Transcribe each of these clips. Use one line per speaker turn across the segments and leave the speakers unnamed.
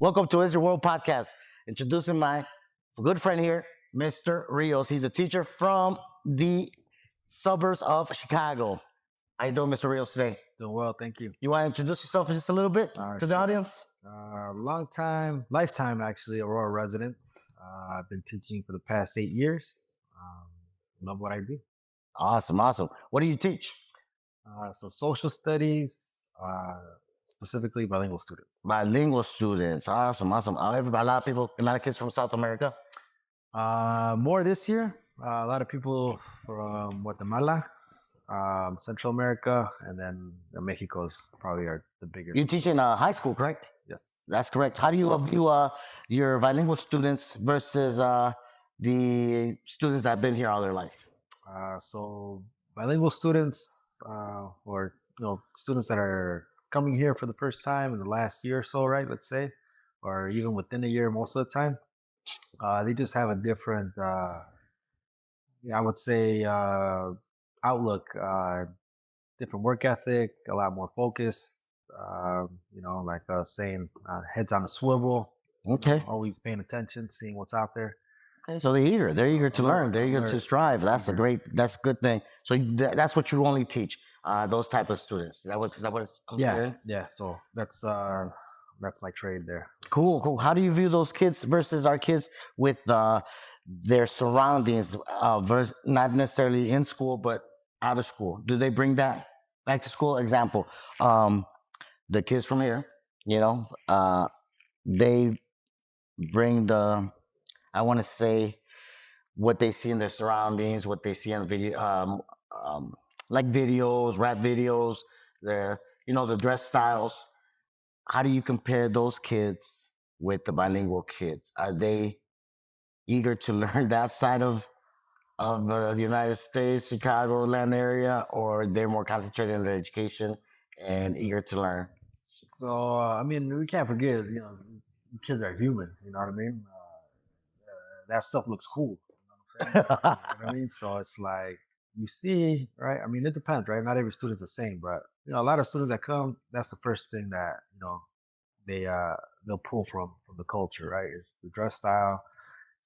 Welcome to Is Your World podcast. Introducing my good friend here, Mr. Rios. He's a teacher from the suburbs of Chicago. How you doing, Mr. Rios, today?
Doing well, thank you.
You want to introduce yourself just a little bit to the audience?
Lifetime actually, Aurora resident. I've been teaching for the past 8 years. Love what I do.
Awesome. What do you teach?
So social studies, specifically bilingual students.
Bilingual students. Awesome. A lot of kids from South America.
More this year. A lot of people from Guatemala, Central America, and then Mexico's probably are the biggest.
You teach in high school, correct?
Yes.
That's correct. How do you view your bilingual students versus the students that have been here all their life?
So bilingual students, or students that are coming here for the first time in the last year or so, right? Let's say, or even within a year, most of the time, they just have a different, I would say, outlook, different work ethic, a lot more focused. Like saying, heads on a swivel.
Okay.
Always paying attention, seeing what's out there.
Okay, so they're eager to learn, they're eager to strive. That's a good thing. So that's what you only teach, those type of students. Is that what it's
yeah. So that's my trade there.
Cool. How do you view those kids versus our kids with their surroundings, versus not necessarily in school but out of school? Do they bring that back to school? Example, the kids from here, they bring I want to say what they see in their surroundings, what they see on video, like videos, rap videos, the dress styles. How do you compare those kids with the bilingual kids? Are they eager to learn that side of the United States, Chicago, Atlanta area, or they're more concentrated in their education and eager to learn?
So, we can't forget, kids are human, you know what I mean? That stuff looks cool. You know what I'm saying? You know what I mean? So it's like you see, right? It depends, right? Not every student's the same, but a lot of students that come, that's the first thing that they'll pull from the culture, right? It's the dress style,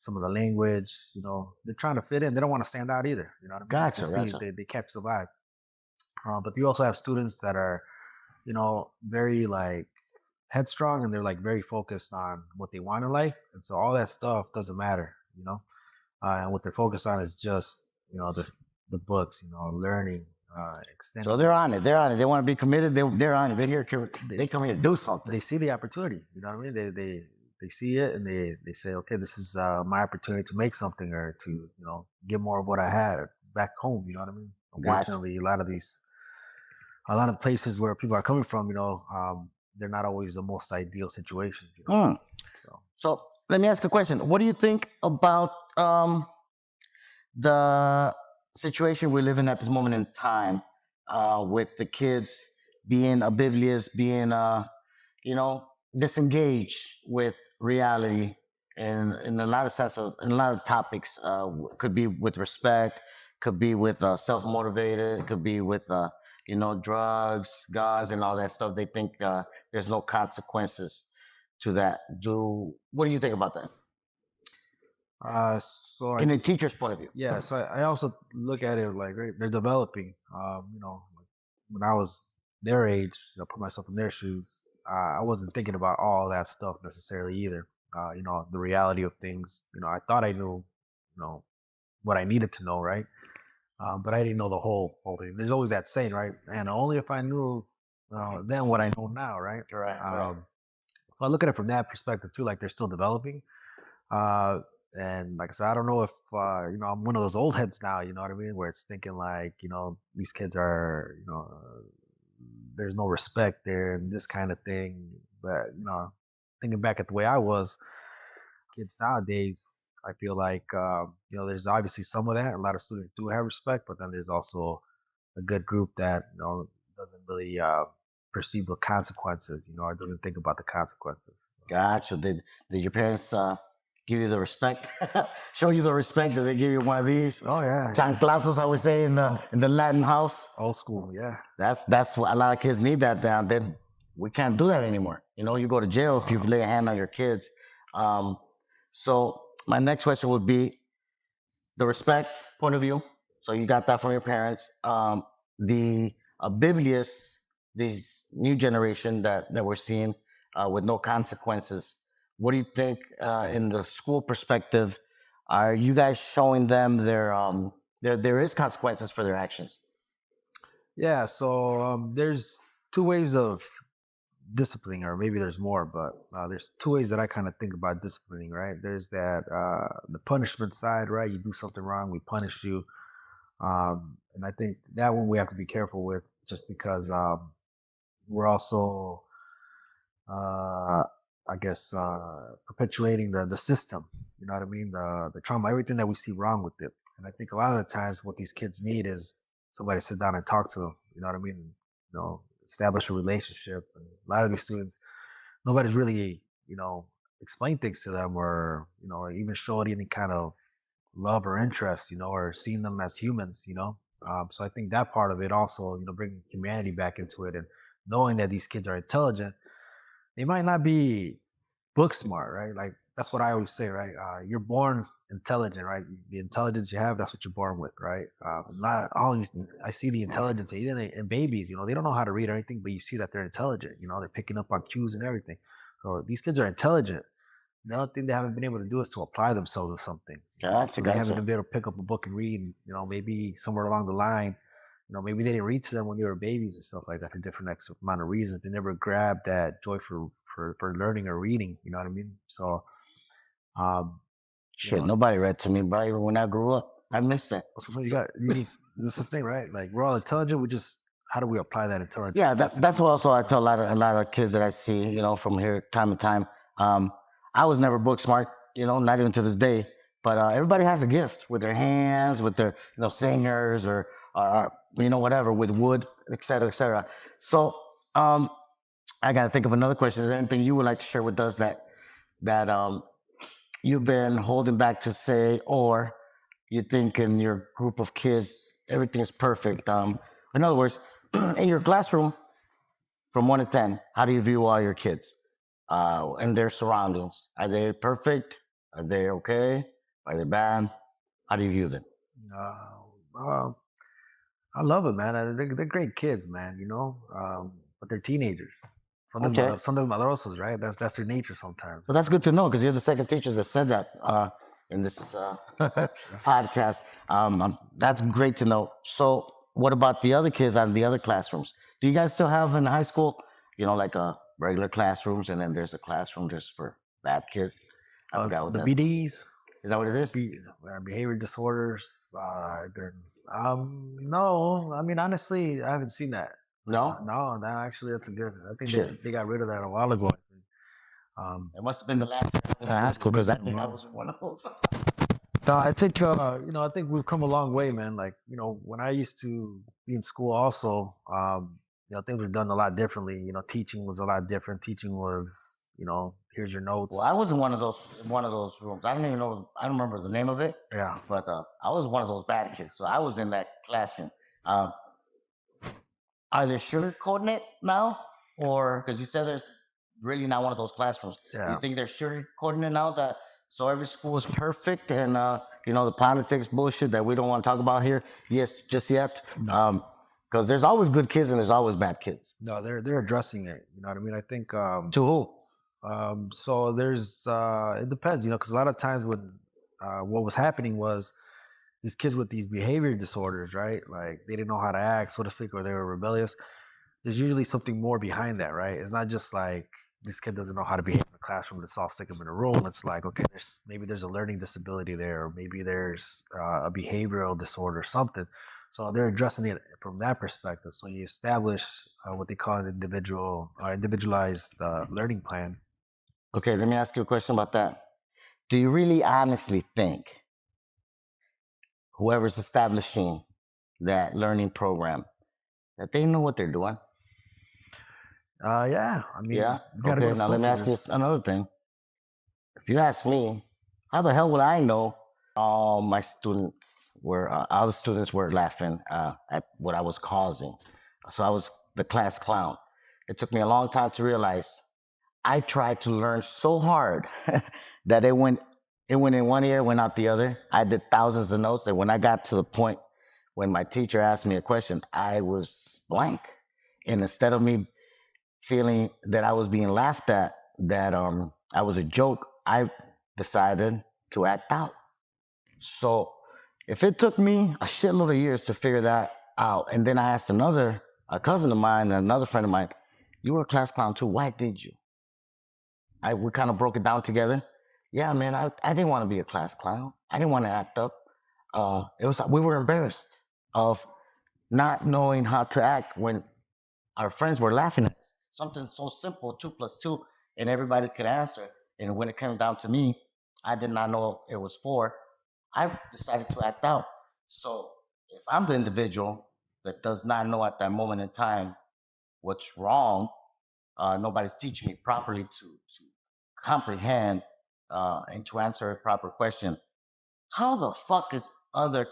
some of the language. They're trying to fit in. They don't want to stand out either. You know what I mean?
Gotcha.
They catch the vibe. But you also have students that are, very like headstrong, and they're like very focused on what they want in life, and so all that stuff doesn't matter, and what they're focused on is just the books, learning, extending.
So they're on it. They want to be committed. They're on it. They come here to do something.
They see the opportunity. You know what I mean? They see it, and they say, okay, this is my opportunity to make something, or to get more of what I had back home. You know what I mean? Unfortunately, a lot of places where people are coming from, they're not always the most ideal situations.
So let me ask a question. What do you think about the situation we live in at this moment in time, with the kids being oblivious, being disengaged with reality, and in a lot of topics? Could be with respect, could be with self-motivated, could be with drugs, guns, and all that stuff. They think there's no consequences to that. What do you think about that?
So
in a teacher's point of view.
Yeah, so I also look at it like, right, they're developing. When I was their age, put myself in their shoes, I wasn't thinking about all that stuff necessarily either. The reality of things. I thought I knew, what I needed to know, right? But I didn't know the whole thing. There's always that saying, right? And only if I knew then what I know now, right?
Right.
So I look at it from that perspective too. Like, they're still developing. And like I said, I don't know if I'm one of those old heads now. You know what I mean? Where it's thinking like, these kids are, there's no respect there and this kind of thing. But thinking back at the way I was, kids nowadays, I feel like there's obviously some of that. A lot of students do have respect, but then there's also a good group that doesn't really perceive the consequences, or doesn't think about the consequences.
Gotcha. Did your parents give you the respect? Show you the respect that they give you one of these?
Oh yeah.
Chanclazos, I would say, in the Latin house.
Old school, yeah.
That's what a lot of kids need that down. Then we can't do that anymore. You go to jail if you lay a hand on your kids. Um, so my next question would be the respect point of view. So you got that from your parents. The oblivious, this new generation that we're seeing with no consequences. What do you think in the school perspective? Are you guys showing them there is consequences for their actions?
Yeah, so there's two ways of disciplining, or maybe there's more, but there's two ways that I kind of think about disciplining, right? There's that the punishment side, right? You do something wrong, we punish you. And I think that one we have to be careful with, just because we're also, I guess, perpetuating the system. You know what I mean? The trauma, everything that we see wrong with it. And I think a lot of the times, what these kids need is somebody to sit down and talk to them. You know what I mean? Establish a relationship. And a lot of these students, nobody's really, explain things to them, or or even showed any kind of love or interest, or seeing them as humans. So I think that part of it also, bringing humanity back into it, and knowing that these kids are intelligent. They might not be book smart, right? Like, that's what I always say, right? You're born intelligent, right? The intelligence you have, that's what you're born with, right? Not all these. I see the intelligence even in babies. They don't know how to read or anything, but you see that they're intelligent. They're picking up on cues and everything. So these kids are intelligent. The other thing they haven't been able to do is to apply themselves to some things.
Gotcha,
So they haven't
gotcha.
been able to pick up a book and read. And, maybe somewhere along the line, maybe they didn't read to them when they were babies and stuff like that for different amount of reasons. They never grabbed that joy for learning or reading. You know what I mean? So, um, you
Shit,
know,
nobody read to me, bro. Even when I grew up, I missed that.
sometimes you need. This is the thing, right? Like, we're all intelligent. We just, how do we apply that intelligence?
Yeah, that's what also I tell a lot of kids that I see, from here time to time. Um, I was never book smart, not even to this day. But everybody has a gift with their hands, with their singers or whatever, with wood, et cetera, et cetera. So I got to think of another question. Is there anything you would like to share with us that you've been holding back to say, or you think in your group of kids everything's perfect? In other words, in your classroom, from 1 to 10, how do you view all your kids and their surroundings? Are they perfect? Are they okay? Are they bad? How do you view them?
Uh, I love it, man. They're great kids, man. But they're teenagers.
Okay,
Son desmadrosos, right? That's their nature sometimes.
so that's good to know because you're the second teacher that said that in this podcast. That's great to know. So, what about the other kids out of the other classrooms? Do you guys still have in high school, like regular classrooms, and then there's a classroom just for bad kids? I forgot what
The
that
BDs,
is. That what it is?
behavior disorders. No, I mean, honestly, I haven't seen that.
No,
No, actually, that's a good. I think
shit.
they got rid of that a while ago.
It must have been the last year in high school because I think I was in one of those.
No, I think I think we've come a long way, man. Like, when I used to be in school, also, things were done a lot differently. Teaching was a lot different. Teaching was, here's your notes.
Well, I was in one of those rooms. I don't even know. I don't remember the name of it.
Yeah.
But I was one of those bad kids, so I was in that classroom. Uh, are they sugarcoating it now, or because you said there's really not one of those classrooms? Do
Yeah.
you think they're sugarcoating it now that so every school is perfect and the politics bullshit that we don't want to talk about here? Yes, just yet.
No.
Because there's always good kids and there's always bad kids.
No, they're addressing it. You know what I mean? I think
To who?
so there's it depends, because a lot of times when what was happening was these kids with these behavior disorders, right? Like, they didn't know how to act, so to speak, or they were rebellious. There's usually something more behind that, right? It's not just like this kid doesn't know how to behave in the classroom. Let's all stick him in a room. It's like, okay, there's a learning disability there, or maybe there's a behavioral disorder or something. So they're addressing it from that perspective. So you establish what they call an individualized learning plan.
Okay, let me ask you a question about that. Do you really honestly think whoever's establishing that learning program that they know what they're doing?
Yeah, I mean,
Yeah.
you gotta
Okay.
go to
Now
school
let me
for
ask you
this.
another thing. If you ask me, how the hell would I know all the students were laughing at what I was causing? So I was the class clown. it took me a long time to realize I tried to learn so hard that it went in one ear, went out the other. I did thousands of notes, and when I got to the point when my teacher asked me a question, I was blank. And instead of me feeling that I was being laughed at, that I was a joke, I decided to act out. So if it took me a shitload of years to figure that out, and then I asked a cousin of mine, and another friend of mine, you were a class clown too. Why did you? We kind of broke it down together. Yeah, man, I didn't want to be a class clown. I didn't want to act up. We were embarrassed of not knowing how to act when our friends were laughing at us. Something so simple, 2 plus 2, and everybody could answer. And when it came down to me, I did not know it was 4. I decided to act out. So if I'm the individual that does not know at that moment in time what's wrong, nobody's teaching me properly to comprehend and to answer a proper question. How the fuck is other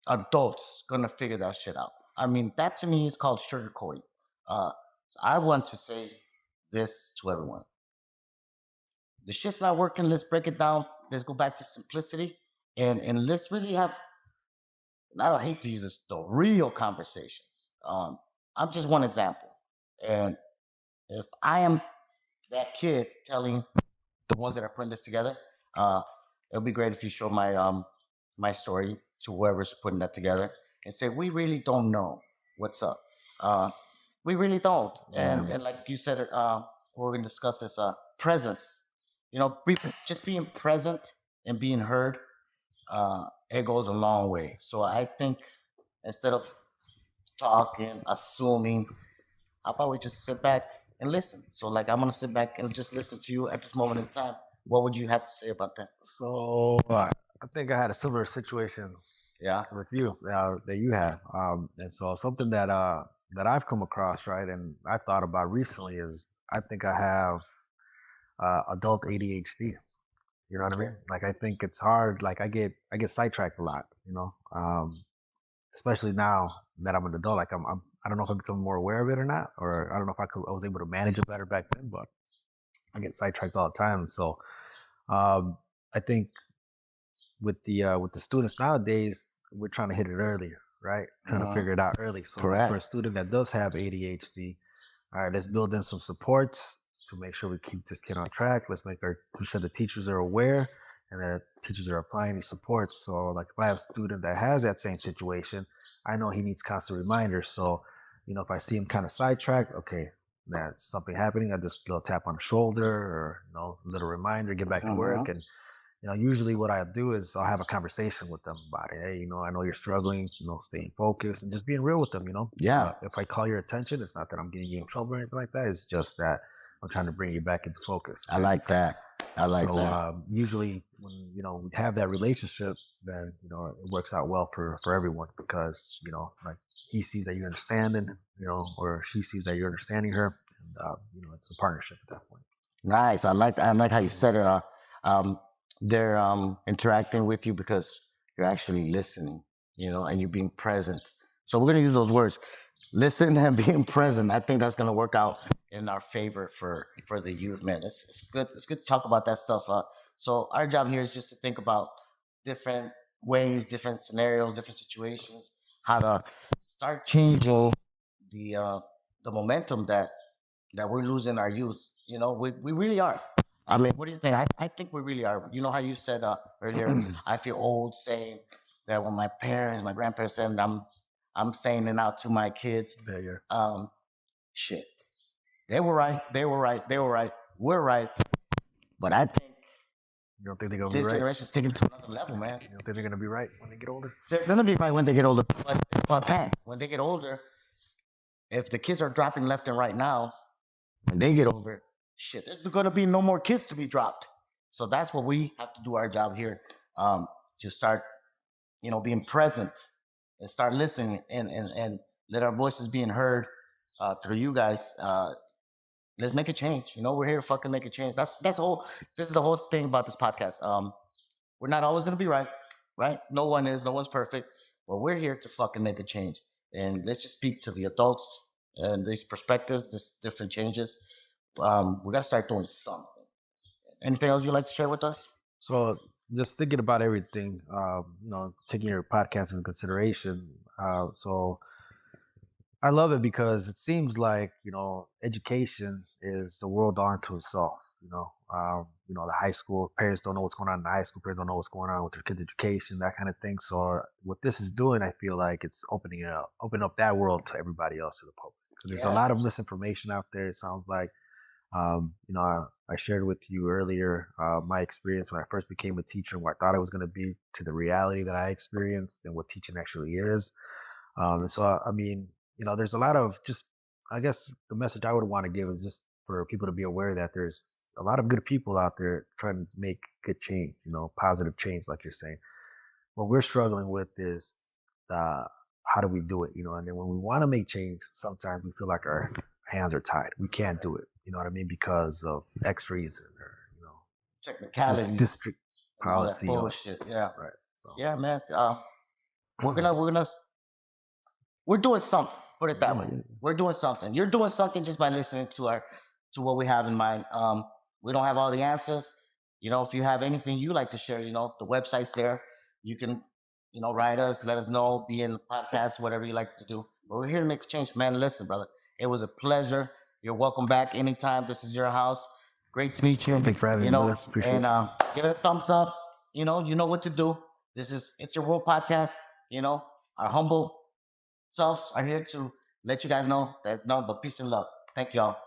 adults gonna figure that shit out? I mean, that to me is called sugarcoating. Uh, I want to say this to everyone: the shit's not working. Let's break it down. Let's go back to simplicity, and let's really have. And I don't hate to use this though. Real conversations. I'm just one example, and if I am that kid telling the ones that are putting this together, uh, it'll be great if you show my story to whoever's putting that together and say we really don't know what's up. Uh, we really don't. And like you said, we're gonna discuss this presence. Just being present and being heard. It goes a long way. So I think instead of talking, assuming, how about we just sit back and listen? So, like, I'm gonna sit back and just listen to you at this moment in time. What would you have to say about that?
So I think I had a similar situation
Yeah.
with you that you had, and so something that I've come across, right, and I've thought about recently is I think I have adult ADHD. You know what I
Okay.
mean? Like I think it's hard. Like I get sidetracked a lot. Especially now that I'm an adult. Like I don't know if I'm becoming more aware of it or not, or I don't know if I was able to manage it better back then, but I get sidetracked all the time. So um, I think with the students nowadays, we're trying to hit it early, right? Trying to
Uh-huh.
figure it out early. So for a
Correct.
student that does have ADHD, all right, let's build in some supports to make sure we keep this kid on track. Let's make we said the teachers are aware and that teachers are applying these supports. So like if I have a student that has that same situation, I know he needs constant reminders. So, if I see him kind of sidetracked, okay, that's something happening. I just little tap on the shoulder or a little reminder, get back to
Uh-huh.
work. And usually what I do is I'll have a conversation with them about it. Hey, I know you're struggling, staying focused and just being real with them,
Yeah.
If I call your attention, it's not that I'm getting you in trouble or anything like that. It's just that I'm trying to bring you back into focus.
I
Okay.
like that. I like
So
that.
usually when, we have that relationship, then, it works out well for everyone because, like he sees that you're understanding, or she sees that you're understanding her. And, it's a partnership at that point.
Nice. I like how you said it. Um, they're interacting with you because you're actually listening, and you're being present. So we're gonna use those words, listen and being present. I think that's gonna work out in our favor for the youth, man. It's good. It's good to talk about that stuff. So our job here is just to think about different ways, different scenarios, different situations, how to start changing the uh, the momentum that we're losing our youth. We really are. I mean, what do you think? I think we really are. You know how you said earlier, I feel old saying that when my grandparents said I'm saying it out to my kids.
Yeah, yeah.
Shit. They were right. They were right. They were right. We're right. But I think
You don't think they're gonna be
this
right?
generation's taking it to another level, man.
You don't think they're gonna be right when they get older?
They're gonna be right when they get older. But man, when they get older, if the kids are dropping left and right now, when they get older, shit, there's going to be no more kids to be dropped. So that's what we have to do our job here, to start, being present and start listening and let our voices being heard through you guys. Let's make a change. We're here to fucking make a change. That's whole. This is the whole thing about this podcast. We're not always going to be right, right? No one is. No one's perfect. But we're here to fucking make a change. And let's just speak to the adults and these perspectives, this different changes. We got to start doing something. Anything else you'd like to share with us?
So just thinking about everything, taking your podcast into consideration. So I love it because it seems like education is the world unto itself. The high school parents don't know what's going on in the high school. Parents don't know what's going on with their kids' education, that kind of thing. So what this is doing, I feel like it's opening up that world to everybody else, to the public. 'Cause there's a
Yeah.
lot of misinformation out there. It sounds like, I shared with you earlier my experience when I first became a teacher and what I thought it was going to be to the reality that I experienced and what teaching actually is. And so, I mean, there's a lot of just, I guess the message I would want to give is just for people to be aware that there's a lot of good people out there trying to make good change, positive change, like you're saying. What we're struggling with is how do we do it, and then when we want to make change, sometimes we feel like our hands are tied. We can't do it, you know what I mean, because of X reason or, just
Technicalities
district
and all that
policy or,
bullshit. Yeah.
right. So,
Yeah, man. We're gonna we're doing something. Put it that
yeah,
way.
yeah.
We're doing something. You're doing something just by listening to what we have in mind. We don't have all the answers. If you have anything you like to share, the website's there. You can, write us, let us know, be in the podcast, whatever you like to do. But we're here to make a change, man. Listen, brother, it was a pleasure. You're welcome back anytime. This is your house. Great to meet you.
Thanks for having me, brother. Appreciate
And
you.
give it a thumbs up. You know what to do. This is It's Your World podcast. Our humble selves are here to let you guys know that no, but peace and love. Thank y'all.